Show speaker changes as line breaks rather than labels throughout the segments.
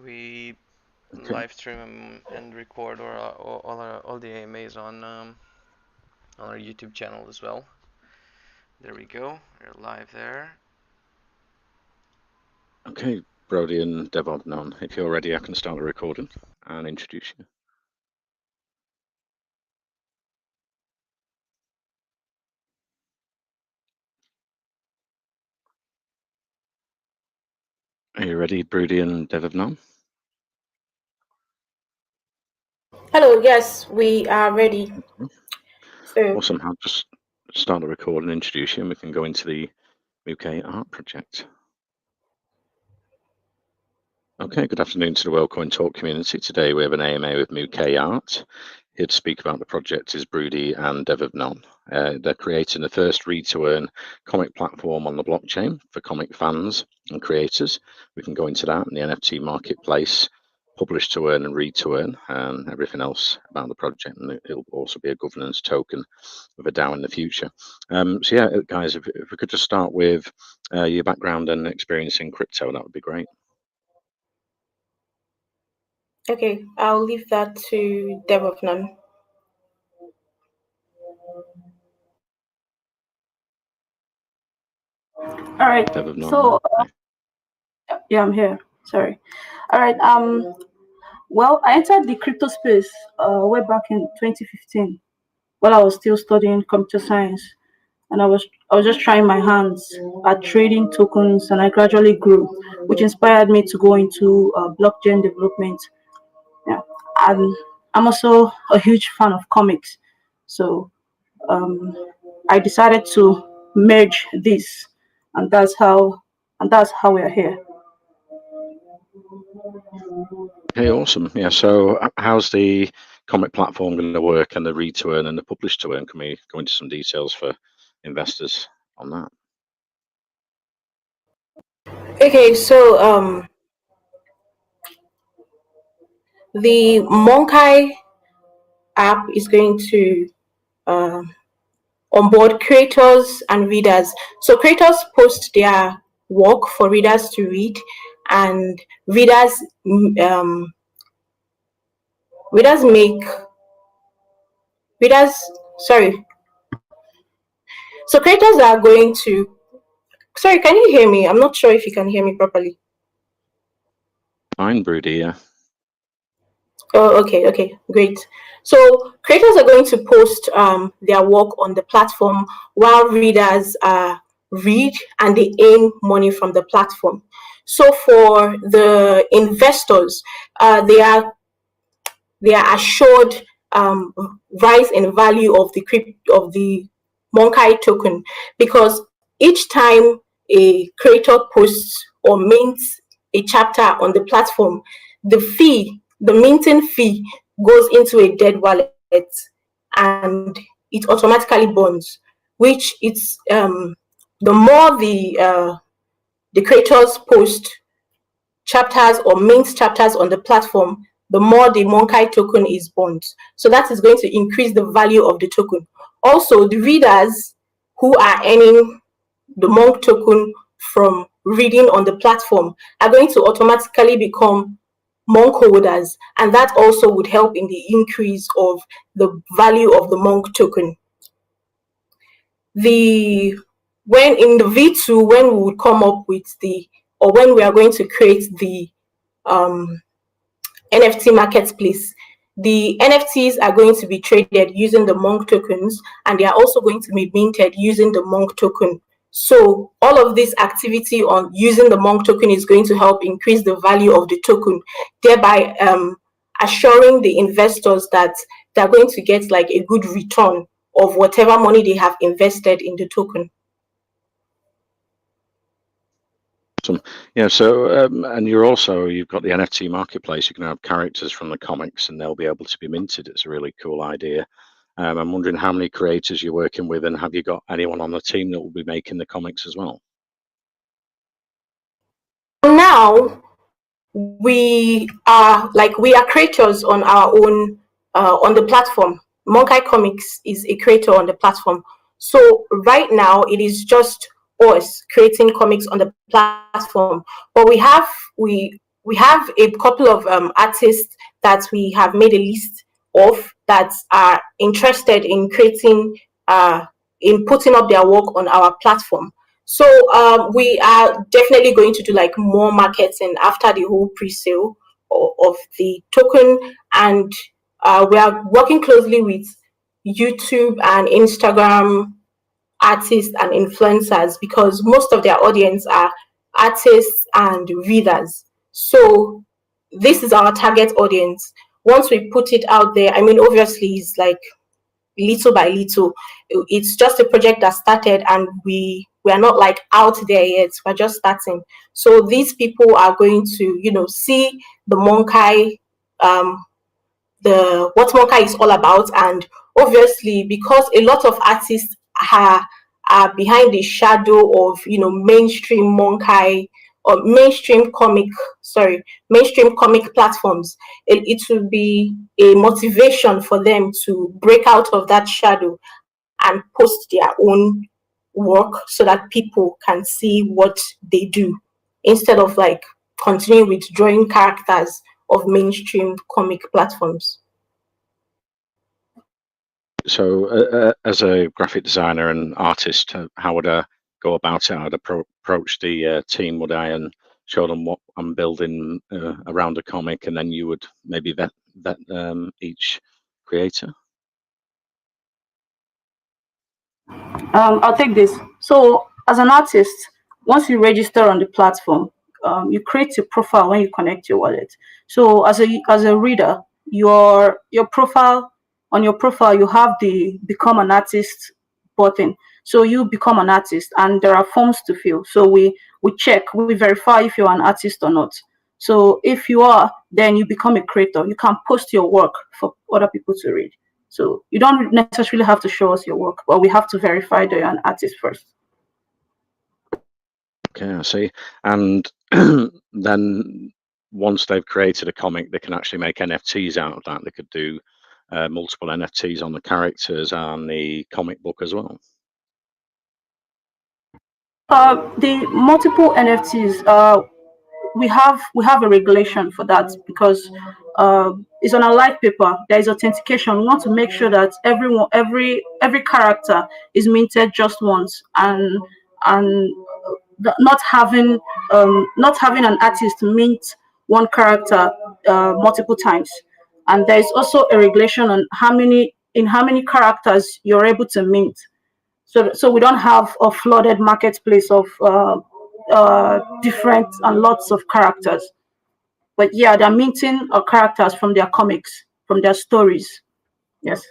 We
Okay.
live stream and record all the AMAs on our YouTube channel as well. There we go. We're live there.
Okay, Brody and Devon, if you're ready, I can start the recording and introduce you. Are you ready, Brody and Devon?
Hello, yes, we are ready. So,
Awesome. I'll just start the recording and introduce you, and we can go into the MunkaiArt project. Okay, good afternoon to the WorldCoin Talk community. Today we have an AMA with MunkaiArt. Here to speak about the project is Broody and Devon. They're creating the first read-to-earn comic platform on the blockchain for comic fans and creators. We can go into that in the NFT marketplace, publish to earn and read to earn, and everything else about the project. And it'll also be a governance token of a DAO in the future. So yeah, guys, if we could just start with your background and experience in crypto, that would be great.
okay, I'll leave that to Devon.
All right.
Devon,
So yeah, I'm here. Sorry. All right. Well, I entered the crypto space way back in 2015 while I was still studying computer science, and I was just trying my hands at trading tokens, and I gradually grew, which inspired me to go into blockchain development. Yeah, and I'm also a huge fan of comics, so um, I decided to merge this, and that's how we are here.
Okay, awesome. Yeah, so how's the comic platform going to work and the read to earn and the publish to earn? Can we go into some details for investors on that?
Okay, so the Monkai app is going to onboard creators and readers. So creators post their work for readers to read, and readers um, readers make readers sorry. So creators are going to. Sorry, can you hear me? I'm not sure if you can hear me properly.
Fine, Broody, yeah.
Oh, okay, great. So creators are going to post their work on the platform while readers read and they earn money from the platform. So for the investors, they are assured rise in value of the Monkai token, because each time a creator posts or mints a chapter on the platform, the minting fee goes into a dead wallet, and it automatically bonds, which it's the more the creators post chapters or mint chapters on the platform, the more the Monkai token is bond. So that is going to increase the value of the token. Also, the readers who are earning the Monk token from reading on the platform are going to automatically become Monk holders, and that also would help in the increase of the value of the Monk token. The when in the V2, when we would come up with or when we are going to create the NFT marketplace, the NFTs are going to be traded using the Monk tokens, and they are also going to be minted using the Monk token. So all of this activity on using the Monk token is going to help increase the value of the token, thereby assuring the investors that they're going to get like a good return of whatever money they have invested in the token.
Awesome. Yeah, so and you've got the NFT marketplace. You can have characters from the comics and they'll be able to be minted. It's a really cool idea. I'm wondering how many creators you're working with, and have you got anyone on the team that will be making the comics as well?
Now we are creators on our own on the platform. Monkai Comics is a creator on the platform. So right now it is just us creating comics on the platform. But we we have a couple of artists that we have made a list of that are interested in creating, in putting up their work on our platform. So we are definitely going to do like more marketing after the whole pre-sale of the token, and we are working closely with YouTube and Instagram artists and influencers, because most of their audience are artists and readers. So this is our target audience. Once we put it out there, I mean, obviously it's like little by little. It's just a project that started, and we are not like out there yet. We're just starting. So these people are going to, you know, see the Monkai, what Monkai is all about. And obviously, because a lot of artists are behind the shadow of, you know, mainstream Monkai or mainstream comic platforms, it will be a motivation for them to break out of that shadow and post their own work so that people can see what they do, instead of like continuing with drawing characters of mainstream comic platforms.
So, as a graphic designer and artist, how would I go about it? I'd approach the team, would I, and show them what I'm building around a comic, and then you would maybe vet each creator?
I'll take this. So as an artist, once you register on the platform, you create a profile when you connect your wallet. So as a reader, your profile, on your profile you have the become an artist button. So you become an artist, and there are forms to fill. So we check, we verify if you're an artist or not. So if you are, then you become a creator. You can post your work for other people to read. So you don't necessarily have to show us your work, but we have to verify that you're an artist first.
Okay, I see. And then once they've created a comic, they can actually make NFTs out of that. They could do multiple NFTs on the characters and the comic book as well.
The multiple NFTs, we have a regulation for that, because it's on a light paper. There is authentication. We want to make sure that every character is minted just once, and not having an artist mint one character multiple times. And there is also a regulation on how many characters you're able to mint. So we don't have a flooded marketplace of different and lots of characters. But yeah, they're minting characters from their comics, from their stories. Yes.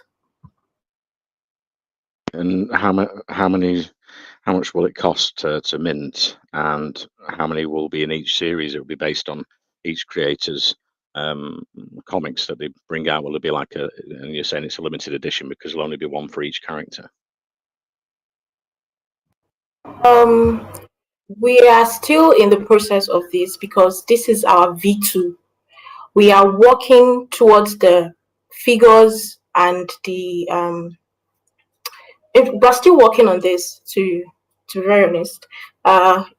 And how much will it cost to mint, and how many will be in each series? It will be based on each creator's comics that they bring out. Will it be like and you're saying it's a limited edition because there'll only be one for each character?
We are still in the process of this, because this is our V2. We are working towards the figures and the we're still working on this, to be very honest.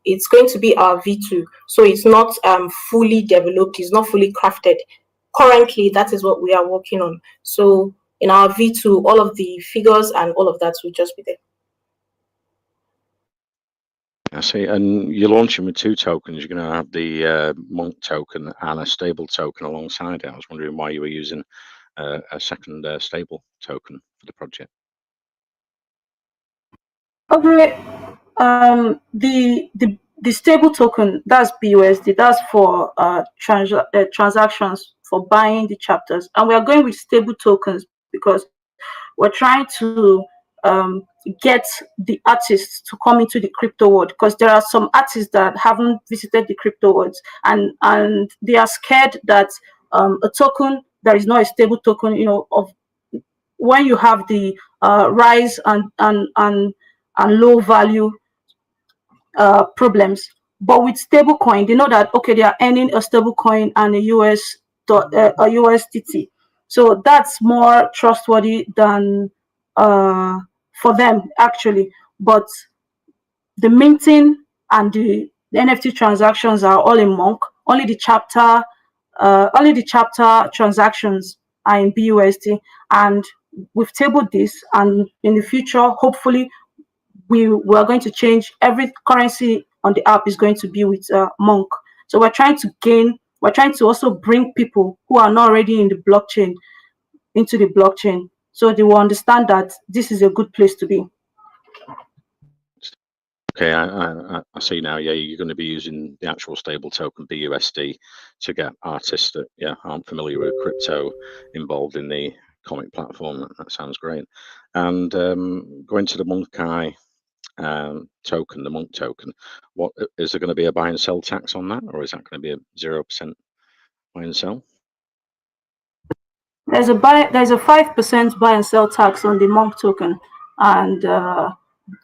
It's going to be our V2, so it's not fully developed, it's not fully crafted currently. That is what we are working on. So in our V2, all of the figures and all of that will just be there.
I see. And you're launching with 2 tokens. You're going to have the Monk token and a stable token alongside it. I was wondering why you were using a second stable token for the project.
Okay. The stable token, that's BUSD. That's for transactions for buying the chapters, and we are going with stable tokens because we're trying to get the artists to come into the crypto world, because there are some artists that haven't visited the crypto world, and they are scared that a token that is not a stable token, you know, of when you have the rise and low value problems. But with stable coin, they know that okay, they are earning a stable coin and a USDT, so that's more trustworthy than for them actually. But the minting and the NFT transactions are all in Monk, only the chapter transactions are in BUSD, and we've tabled this, and in the future, hopefully, we are going to change. Every currency on the app is going to be with Monk. So we're trying to also bring people who are not already in the blockchain into the blockchain, so they will understand that this is a good place to be.
Okay, I see now. Yeah, you're going to be using the actual stable token BUSD to get artists that aren't familiar with crypto involved in the comic platform. That sounds great. And going to the Munkai token, the Monk token, what is there going to be a buy and sell tax on that, or is that going to be a 0% buy and sell?
There's a 5% buy and sell tax on the Monk token, and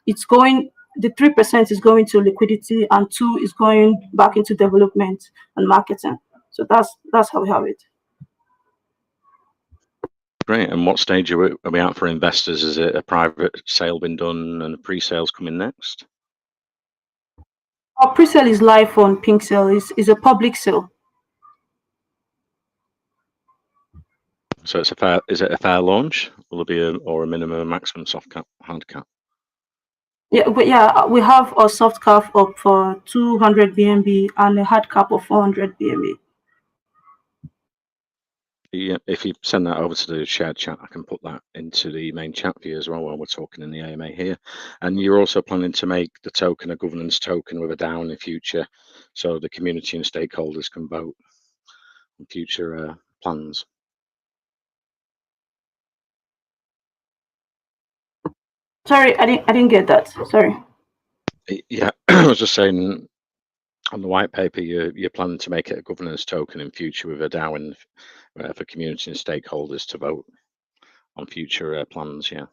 it's going. The 3% is going to liquidity, and 2 is going back into development and marketing. So that's how we have it.
Great. And what stage are we at for investors? Is it a private sale been done and pre-sales coming next?
Our pre-sale is live on Pink Sale. Is a public sale.
So it's is it a fair launch? Will there be a minimum and maximum soft cap, hard cap?
Yeah, but we have a soft cap of 200 BNB and a hard cap of 400 BNB.
Yeah, if you send that over to the shared chat, I can put that into the main chat for you as well while we're talking in the AMA here. And you're also planning to make the token a governance token with a DAO in the future, so the community and stakeholders can vote on future plans.
Sorry, I didn't get that. Sorry.
Yeah, I was just saying, on the white paper, you're planning to make it a governance token in future with a DAO and for community and stakeholders to vote on future plans. Yeah.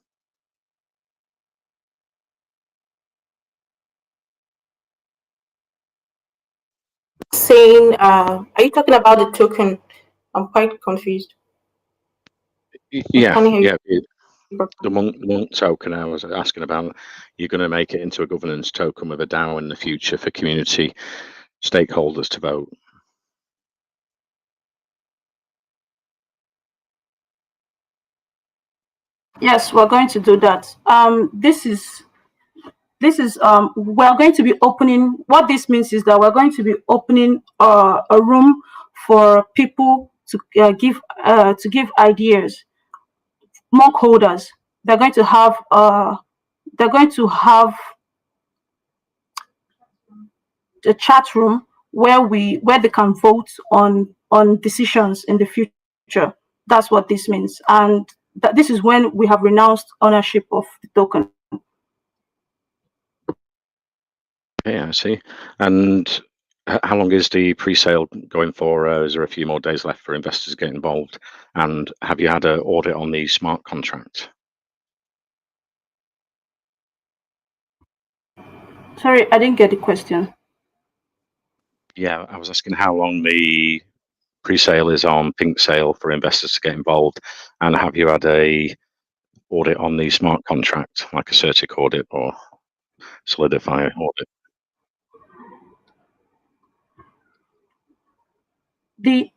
Saying, are you talking about the token? I'm quite confused.
Yeah, the Monk token I was asking about, you're going to make it into a governance token with a DAO in the future for community stakeholders to vote.
Yes, we're going to do that. This is we're going to be opening. What this means is that we're going to be opening a room for people to give ideas. Monk holders, they're going to have a chat room where they can vote on decisions in the future. That's what this means, and this is when we have renounced ownership of the token.
Yeah, I see. And how long is the pre-sale going for? Is there a few more days left for investors to get involved? And have you had an audit on the smart contract?
Sorry, I didn't get the question.
Yeah, I was asking how long the pre-sale is on Pink Sale for investors to get involved, and have you had a audit on the smart contract, like a Certic audit or Solidify audit?
The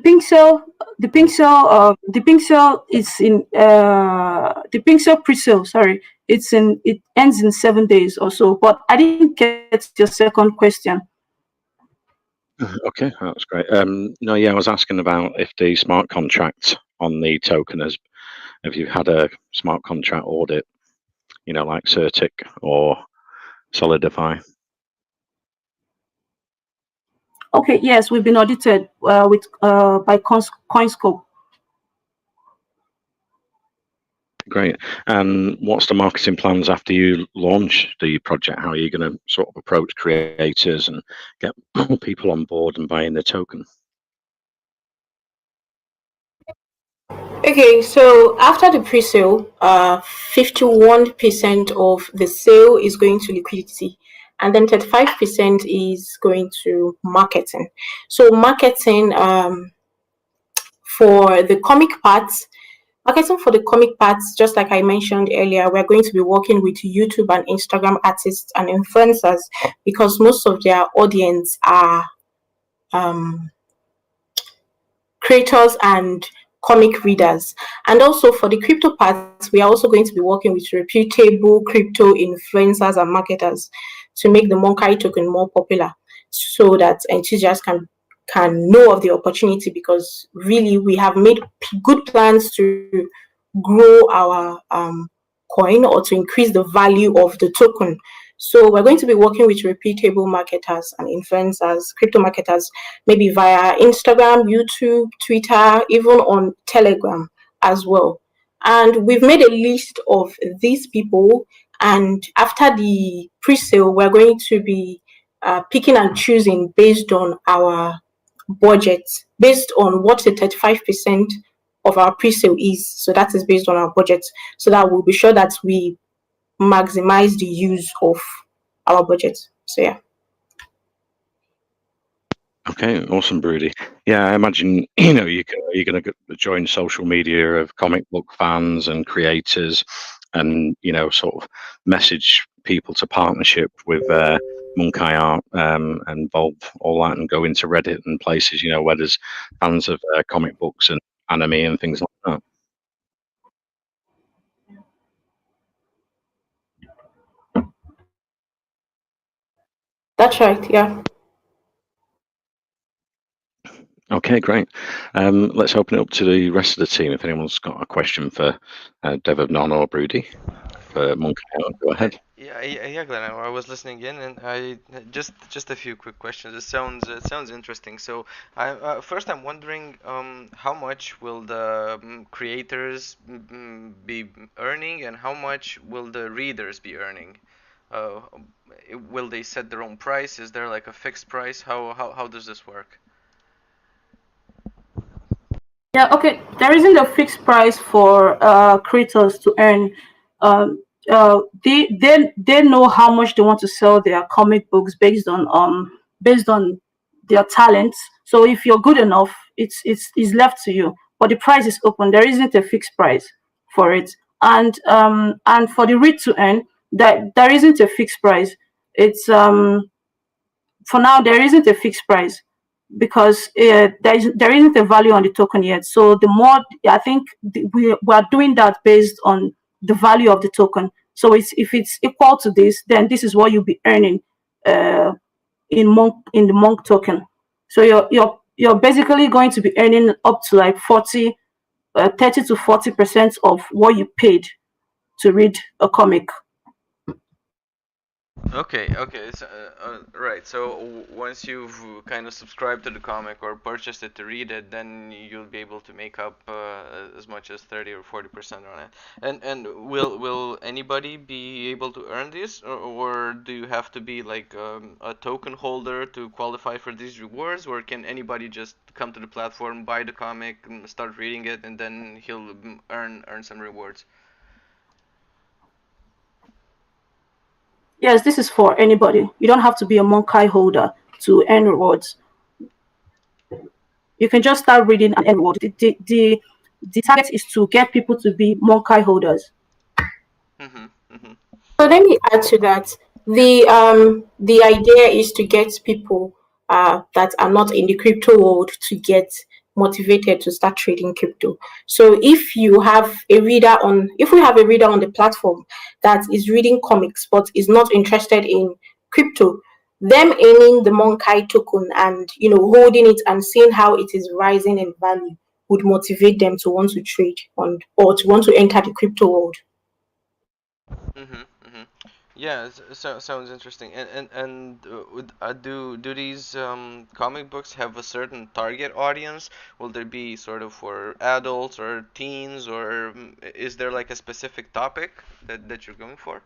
Pink Sale is in the Pink Sale pre-sale. Sorry, it ends in 7 days or so. But I didn't get your second question.
Okay, that's great. No, yeah, I was asking about if the smart contract on the token have you had a smart contract audit, like Certic or Solidify?
Okay, yes, we've been audited by CoinScope.
Great. And what's the marketing plans after you launch the project? How are you going to sort of approach creators and get more people on board and buying the token?
Okay, so after the pre-sale, 51% of the sale is going to liquidity, and then 35% is going to marketing. So marketing, for the comic parts, Okay, so for the comic parts, just like I mentioned earlier, we're going to be working with YouTube and Instagram artists and influencers because most of their audience are creators and comic readers. And also for the crypto parts, we are also going to be working with reputable crypto influencers and marketers to make the Monkai token more popular so that enthusiasts can know of the opportunity, because really we have made good plans to grow our coin or to increase the value of the token. So we're going to be working with reputable marketers and influencers, crypto marketers, maybe via Instagram, YouTube, Twitter, even on Telegram as well. And we've made a list of these people. And after the pre-sale, we're going to be picking and choosing based on our budget, based on what the 35% of our pre-sale is. So that is based on our budget. So that we'll be sure that we maximize the use of our budget. So yeah.
Okay, awesome, Broody. Yeah, I imagine you're going to join social media of comic book fans and creators, and sort of message people to partnership with MunkaiArt, and involve all that, and go into Reddit and places where there's fans of comic books and anime and things like that.
That's right, yeah.
Okay, great. Let's open it up to the rest of the team. If anyone's got a question for Dev of Non or Broody for MunkaiArt, go ahead.
Yeah, Glenn. I was listening in, and I just a few quick questions. It sounds interesting. So, first I'm wondering, how much will the creators be earning, and how much will the readers be earning? Uh, will they set their own price? Is there like a fixed price? How does this work?
Yeah, okay. There isn't a fixed price for creators to earn. They know how much they want to sell their comic books based on their talents. So if you're good enough, it's left to you. But the price is open. There isn't a fixed price for it. And for the read to earn, that there isn't a fixed price. It's For now there isn't a fixed price because there isn't a value on the token yet. So the more, I think we are doing that based on the value of the token. So if it's equal to this, then this is what you'll be earning uh, in the Monk token. So you're basically going to be earning up to like 30 to 40% of what you paid to read a comic.
Okay, so, right. So once you've kind of subscribed to the comic or purchased it to read it, then you'll be able to make up as much as 30 or 40% on it. And will anybody be able to earn this, or do you have to be like a token holder to qualify for these rewards, or can anybody just come to the platform, buy the comic, and start reading it, and then he'll earn some rewards?
Yes, this is for anybody. You don't have to be a Monkai holder to earn rewards. You can just start reading and earn rewards. The target is to get people to be Monkai holders.
So let me add to that. The idea is to get people that are not in the crypto world to get motivated to start trading crypto. So if we have a reader on the platform that is reading comics but is not interested in crypto, them earning the Monkai token and holding it and seeing how it is rising in value would motivate them to want to trade or to want to enter the crypto world.
Yeah, so sounds interesting. And do these comic books have a certain target audience? Will there be sort of for adults or teens, or is there like a specific topic that you're going for?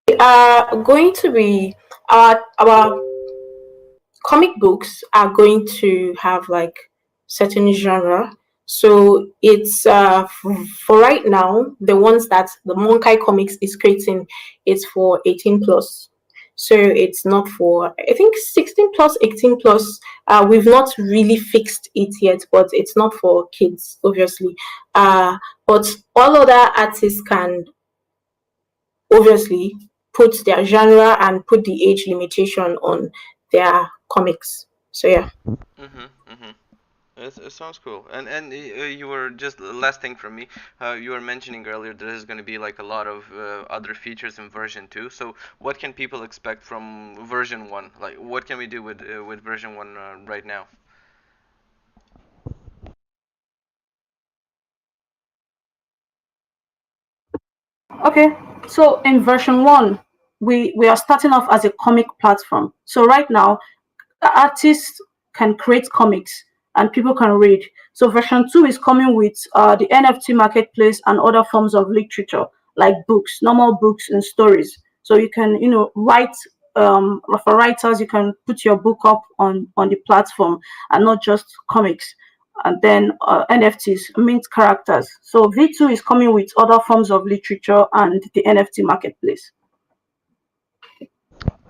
Going to be our comic books are going to have like certain genre. So it's for right now, the ones that the Monkai Comics is creating, it's for 18 plus. So it's not for, I think, 16 plus, 18 plus. We've not really fixed it yet, but it's not for kids, obviously. But all other artists can obviously put their genre and put the age limitation on their comics. So yeah.
It sounds cool. And you were just last thing from me. You were mentioning earlier there's going to be like a lot of other features in version 2. So what can people expect from version 1? Like what can we do with version 1 right now?
Okay, so in version 1, we are starting off as a comic platform. So right now, artists can create comics and people can read. So version 2 is coming with the NFT marketplace and other forms of literature like books, normal books and stories. So you can, write, for writers, you can put your book up on the platform and not just comics. And then NFTs, mint characters. So V2 is coming with other forms of literature and the NFT marketplace.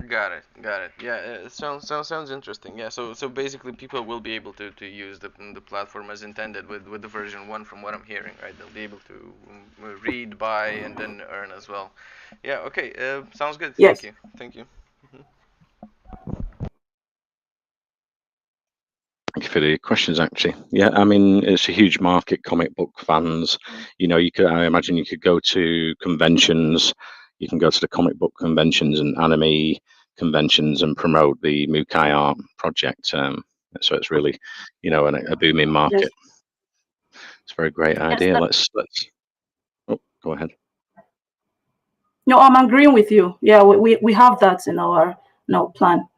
Got it, got it. Yeah, it sounds interesting. Yeah, so basically people will be able to use the platform as intended with the version 1 from what I'm hearing, right? They'll be able to read, buy, and then earn as well. Yeah, okay. Sounds good. Thank
Yes.
you. Thank you.
Thank you for the questions, actually. Yeah, I mean, it's a huge market, comic book fans. I imagine you could go to conventions, you can go to the comic book conventions and anime conventions and promote the MunkaiArt project. So it's really, a booming market.
Yes.
It's a very great idea.
Yes.
Oh, go ahead.
No, I'm agreeing with you. Yeah, we have that in our plan.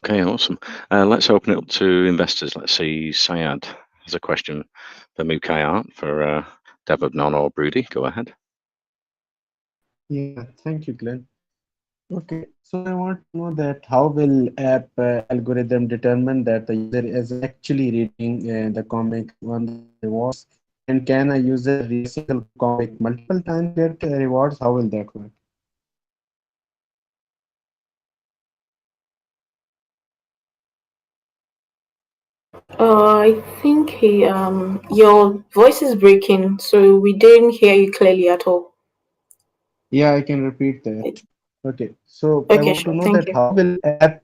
Okay, awesome. Let's open it up to investors. Let's see, Syed has a question for MunkaiArt for Devabnon or Broody. Go ahead.
Yeah, thank you, Glenn. Okay, so I want to know that how will app algorithm determine that the user is actually reading the comic on the rewards? And can a user read a single comic multiple times to get rewards? How will that work?
I think your voice is breaking, so we didn't hear you clearly at all.
Yeah, I can repeat that. Okay, so I
Okay,
want to
sure.
know
Thank
that
you.
how will app,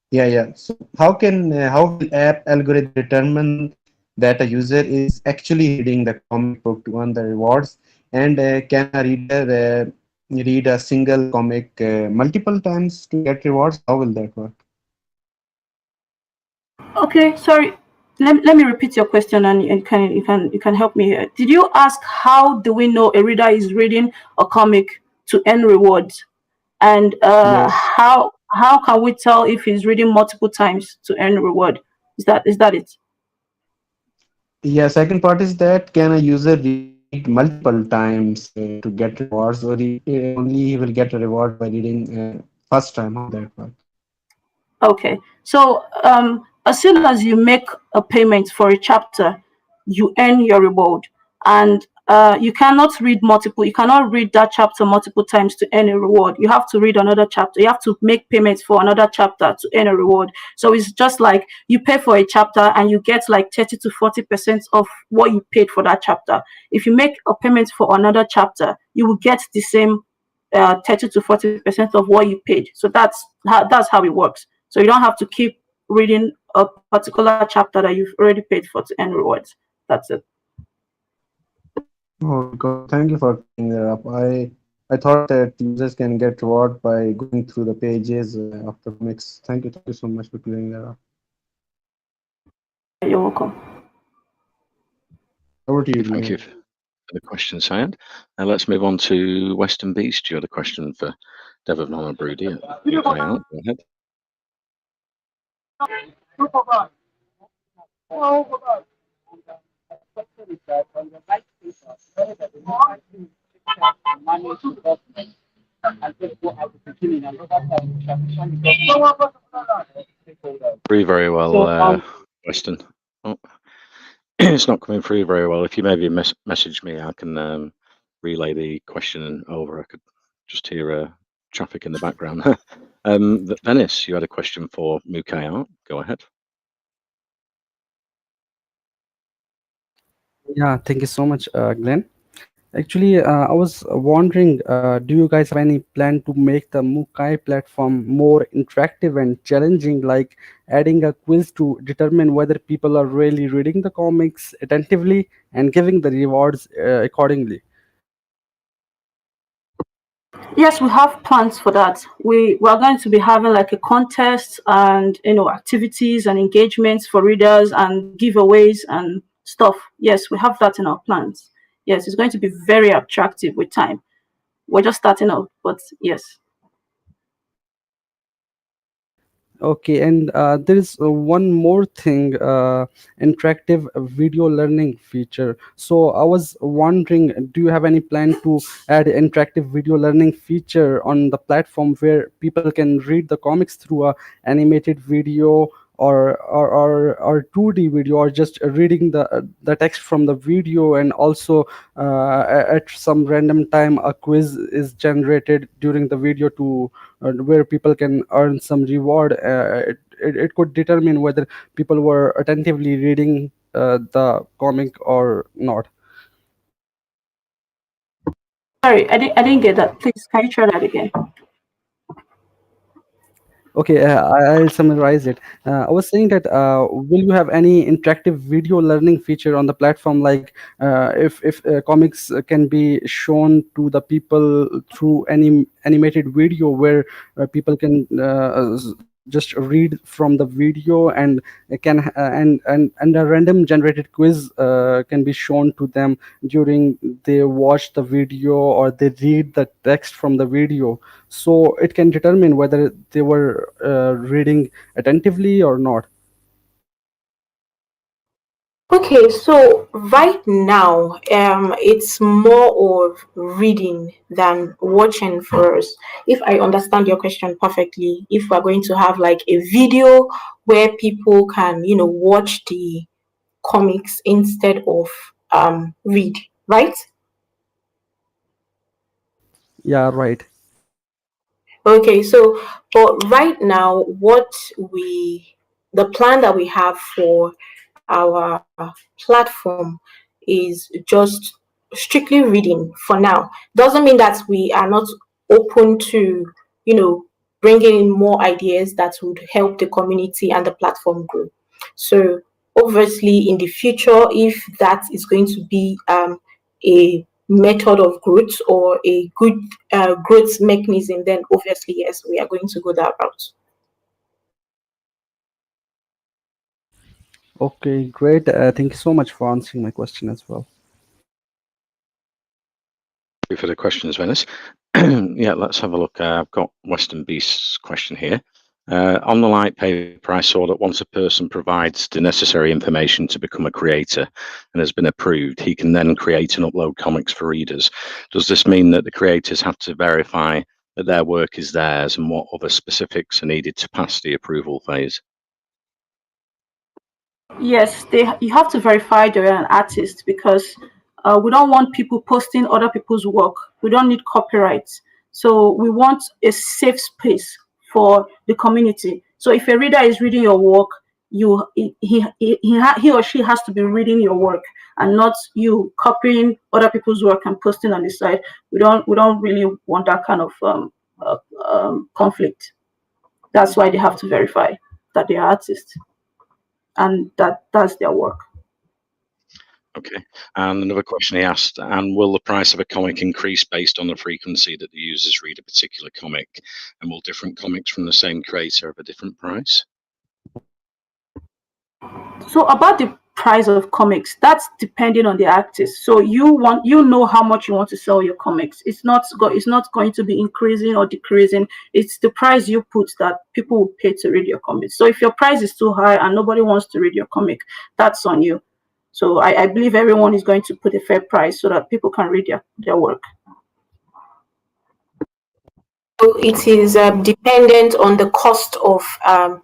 yeah, yeah. So how will app algorithm determine that a user is actually reading the comic book to earn the rewards? And can a reader read a single comic multiple times to get rewards? How will that work?
Okay, sorry. Let me repeat your question, and you can help me here. Did you ask how do we know a reader is reading a comic to earn rewards, and
Yes.
how can we tell if he's reading multiple times to earn reward? Is that it?
Yeah, second part is that can a user read multiple times to get rewards, or only he will get a reward by reading first time? How that work?
Okay. So as soon as you make a payment for a chapter, you earn your reward. And you cannot read multiple, you cannot read that chapter multiple times to earn a reward. You have to read another chapter. You have to make payments for another chapter to earn a reward. So it's just like you pay for a chapter and you get like 30 to 40% of what you paid for that chapter. If you make a payment for another chapter, you will get the same 30 to 40% of what you paid. So that's how it works. So you don't have to keep reading a particular chapter that you've already paid for to earn rewards. That's it.
Oh, God, thank you for clearing that up. I thought that users can get reward by going through the pages of the comics. Thank you so much for clearing that up.
You're welcome.
Over to you,
Thank you
Glenn.
for the question, Syed. Let's move on to Western Beast. You had a question for Devabnon or Broody at MunkaiArt. Go ahead. Very well, Weston. Oh, it's not coming through very well. If you maybe message me, I can relay the question over. I could just hear traffic in the background. Venice, you had a question for MunkaiArt. Go ahead.
Yeah, thank you so much, Glenn. Actually, I was wondering, do you guys have any plan to make the Munkai platform more interactive and challenging, like adding a quiz to determine whether people are really reading the comics attentively and giving the rewards accordingly?
Yes, we have plans for that. We are going to be having like a contest and activities and engagements for readers and giveaways and stuff. Yes, we have that in our plans. Yes, it's going to be very attractive with time. We're just starting out, but yes.
Okay, and there is one more thing, interactive video learning feature. So I was wondering, do you have any plan to add interactive video learning feature on the platform where people can read the comics through a animated video or 2D video, or just reading the text from the video, and also at some random time a quiz is generated during the video to where people can earn some reward. It could determine whether people were attentively reading the comic or not.
Sorry, I didn't get that. Please, can you try that again?
Okay, I'll summarize it. I was saying that will you have any interactive video learning feature on the platform, like if comics can be shown to the people through any animated video where people can just read from the video, and and a random generated quiz can be shown to them during they watch the video or they read the text from the video, so it can determine whether they were reading attentively or not.
Okay, so right now, it's more of reading than watching for us. If I understand your question perfectly, if we're going to have like a video where people can, watch the comics instead of read, right?
Yeah, right.
Okay, so but right now, the plan that we have for our platform is just strictly reading for now. Doesn't mean that we are not open to, you know, bringing in more ideas that would help the community and the platform grow. So obviously, in the future, if that is going to be a method of growth or a good growth mechanism, then obviously yes, we are going to go that route.
Okay, great. Thank you so much for answering my question as well.
Thank you for the questions, Venice. Yeah, let's have a look. I've got Western Beast's question here. On the light paper, I saw that once a person provides the necessary information to become a creator and has been approved, he can then create and upload comics for readers. Does this mean that the creators have to verify that their work is theirs, and what other specifics are needed to pass the approval phase?
Yes, you have to verify they're an artist, because we don't want people posting other people's work. We don't need copyrights. So we want a safe space for the community. So if a reader is reading your work, he or she has to be reading your work and not you copying other people's work and posting on the side. We don't really want that kind of conflict. That's why they have to verify that they are artists and that's their work.
Okay, and another question he asked, and will the price of a comic increase based on the frequency that the users read a particular comic, and will different comics from the same creator have a different price?
So about the price of comics, that's depending on the artist. So you know how much you want to sell your comics. It's not going to be increasing or decreasing. It's the price you put that people will pay to read your comics. So if your price is too high and nobody wants to read your comic, that's on you. So I believe everyone is going to put a fair price so that people can read their work.
So it is dependent on the cost of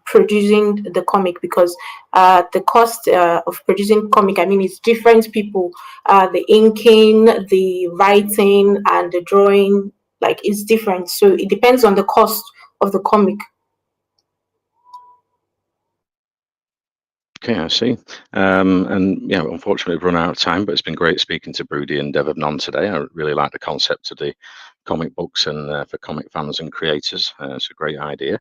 producing the comic, because the cost of producing comic, I mean, it's different people, the inking, the writing, and the drawing. like is different. So it depends on the cost of the comic.
Okay, I see. And yeah, unfortunately, we've run out of time, but it's been great speaking to Broody and Dev of None today. I really like the concept of the comic books and for comic fans and creators. It's a great idea.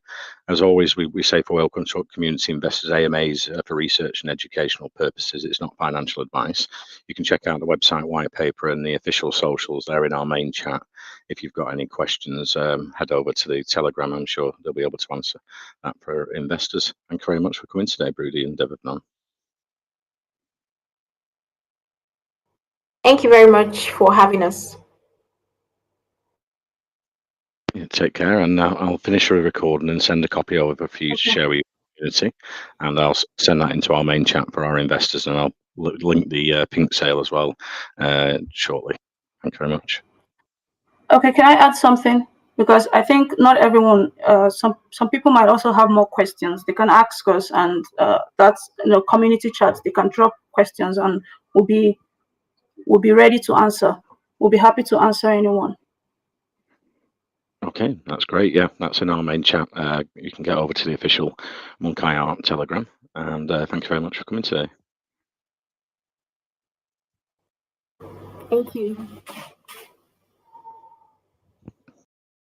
As always, we say for Welcome to Community Investors, AMAs for research and educational purposes. It's not financial advice. You can check out the website white paper and the official socials there in our main chat. If you've got any questions, head over to the Telegram. I'm sure they'll be able to answer that for investors. Thank you very much for coming today, Broody and Dev of None.
Thank you very much for having us.
Yeah, take care, and I'll finish the recording and send a copy over for you to share with your community, and I'll send that into our main chat for our investors, and I'll link the pink sale as well shortly. Thank you very much.
Okay, can I add something? Because I think not everyone, some people might also have more questions. They can ask us, and that's community chat. They can drop questions, and we'll be ready to answer. We'll be happy to answer anyone.
Okay, that's great. Yeah, that's in our main chat. You can get over to the official MunkaiArt Telegram, and thank you very much for coming today.
Thank you.